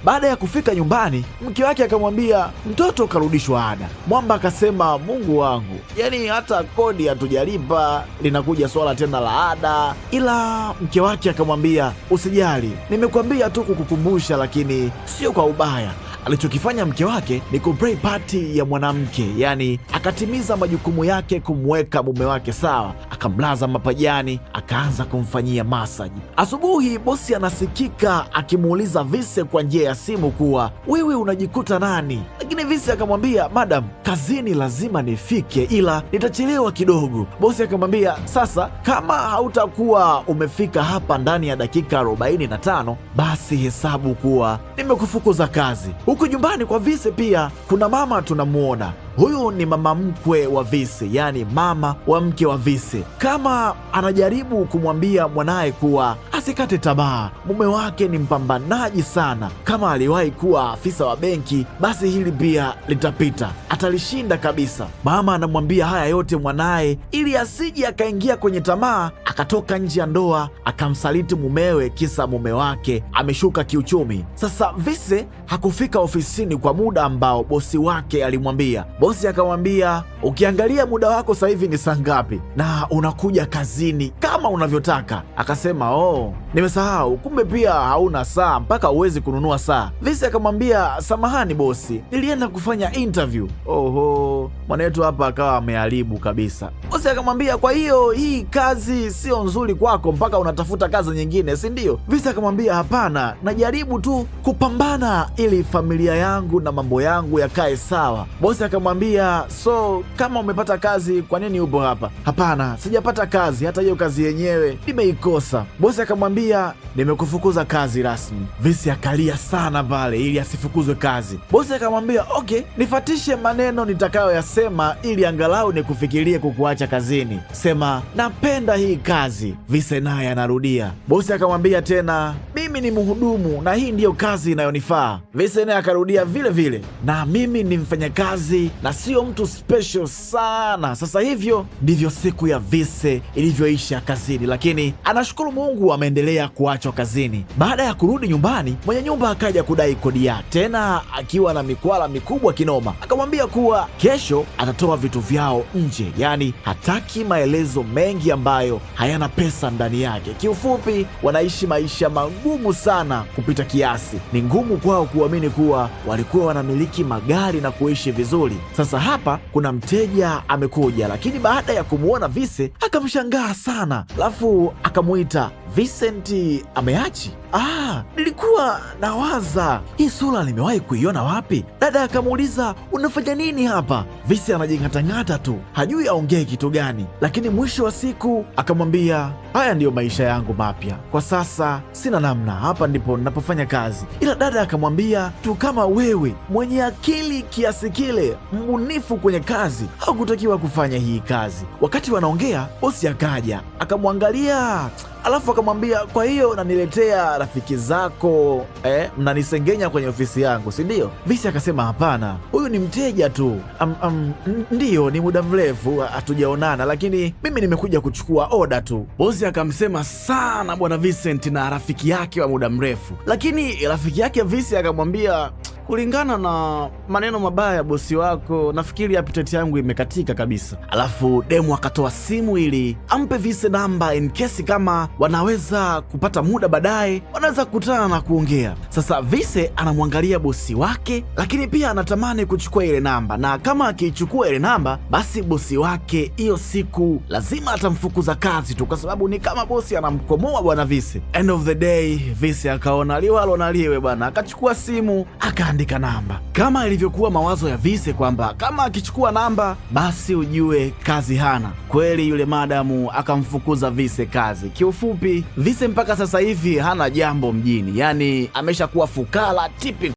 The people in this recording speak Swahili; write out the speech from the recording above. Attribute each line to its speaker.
Speaker 1: Baada ya kufika nyumbani, mke wake akamwambia mtoto karudishwa ada. Mwamba akasema, Mungu wangu, yaani hata kodi hatujalipa, linakuja swala tena la ada. Ila mke wake akamwambia, usijali, nimekuambia tu kukukumbusha, lakini sio kwa ubaya. Alichokifanya mke wake ni kuplay party ya mwanamke, yani akatimiza majukumu yake kumweka mume wake sawa, akamlaza mapajani, akaanza kumfanyia masaji. Asubuhi bosi anasikika akimuuliza Vise kwa njia ya simu kuwa wewe unajikuta nani? Lakini Vise akamwambia, madam, kazini lazima nifike, ila nitachelewa kidogo. Bosi akamwambia, sasa kama hautakuwa umefika hapa ndani ya dakika 45 basi hesabu kuwa nimekufukuza kazi. Huku nyumbani kwa Vise pia kuna mama tunamuona. Huyu ni mama mkwe wa Vise, yani mama wa mke wa Vise, kama anajaribu kumwambia mwanaye kuwa asikate tamaa. Mume wake ni mpambanaji sana, kama aliwahi kuwa afisa wa benki, basi hili pia litapita, atalishinda kabisa. Mama anamwambia haya yote mwanaye ili asije akaingia kwenye tamaa akatoka nje ya ndoa akamsaliti mumewe, kisa mume wake ameshuka kiuchumi. Sasa Vise hakufika ofisini kwa muda ambao bosi wake alimwambia. Bosi akamwambia, ukiangalia muda wako sasa hivi ni saa ngapi na unakuja kazini kama unavyotaka? Akasema, nimesahau, kumbe pia hauna saa mpaka uwezi kununua saa. Vise akamwambia, samahani bosi, nilienda kufanya interview. Mwanetu hapa akawa ameharibu kabisa. Bosi akamwambia, kwa hiyo hii kazi sio nzuri kwako mpaka unatafuta kazi nyingine, si ndio? Vise akamwambia, hapana, najaribu tu kupambana ili familia yangu na mambo yangu yakae sawa. Bosi akamwambia, so kama umepata kazi kwa nini upo hapa? Hapana, sijapata kazi, hata hiyo kazi yenyewe nimeikosa. Bosi akamwambia, nimekufukuza kazi rasmi. Vise akalia sana pale ili asifukuzwe kazi. Bosi akamwambia, okay, nifatishe maneno nitakayoyasema ili angalau nikufikirie kukuacha kazini. Sema napenda hii kazi. Vise naye anarudia. Bosi akamwambia tena, mimi ni mhudumu na hii ndiyo kazi inayonifaa. Vise naye akarudia vile vile, na mimi ni mfanyakazi na sio mtu special sana. Sasa hivyo ndivyo siku ya Vise ilivyoisha kazini, lakini anashukuru Mungu ameendelea kuachwa kazini. Baada ya kurudi nyumbani, mwenye nyumba akaja kudai kodi yake, tena akiwa na mikwala mikubwa kinoma. Akamwambia kuwa kesho atatoa vitu vyao nje, yani hataki maelezo mengi ambayo hayana pesa ndani yake. Kiufupi, wanaishi maisha magumu sana kupita kiasi. Ni ngumu kwao kuamini kuwa walikuwa wanamiliki magari na kuishi vizuri. Sasa hapa kuna mteja amekuja, lakini baada ya kumwona Vise akamshangaa sana, alafu akamuita, Vincent ameachi? Nilikuwa nawaza hii sura nimewahi kuiona wapi. Dada akamuuliza, unafanya nini hapa? Vise anajing'atang'ata tu, hajui aongee kitu gani, lakini mwisho wa siku akamwambia, haya ndiyo maisha yangu mapya kwa sasa, sina namna, hapa ndipo ninapofanya kazi. Ila dada akamwambia, tu kama wewe mwenye akili kiasi kile, mbunifu kwenye kazi, haukutakiwa kufanya hii kazi. Wakati wanaongea, bosi akaja akamwangalia, alafu akamwambia, kwa hiyo naniletea rafiki zako mnanisengenya kwenye ofisi yangu, si ndio? Vise akasema, hapana, huyu ni mteja tu. Ndiyo, ni muda mrefu hatujaonana, lakini mimi nimekuja kuchukua oda tu. Bosi akamsema sana bwana Vincent na rafiki yake wa muda mrefu, lakini rafiki yake Vise akamwambia, kulingana na maneno mabaya ya bosi wako, nafikiri appetite yangu imekatika kabisa. Alafu demu akatoa simu ili ampe Vise namba in case kama wanaweza kupata muda baadaye, wanaweza kukutana na kuongea. Sasa Vise anamwangalia bosi wake, lakini pia anatamani kuchukua ile namba, na kama akichukua ile namba, basi bosi wake hiyo siku lazima atamfukuza kazi tu, kwa sababu ni kama bosi anamkomoa bwana Vise. End of the day, Vise akaona liwalo na liwe bwana, akachukua simu akaandika namba, kama ilivyokuwa mawazo ya Vise kwamba kama akichukua namba basi ujue kazi hana. Kweli yule madamu akamfukuza Vise kazi. Kiufupi, Vise mpaka sasa hivi hana jambo mjini, yani ameshakuwa fukara tipi.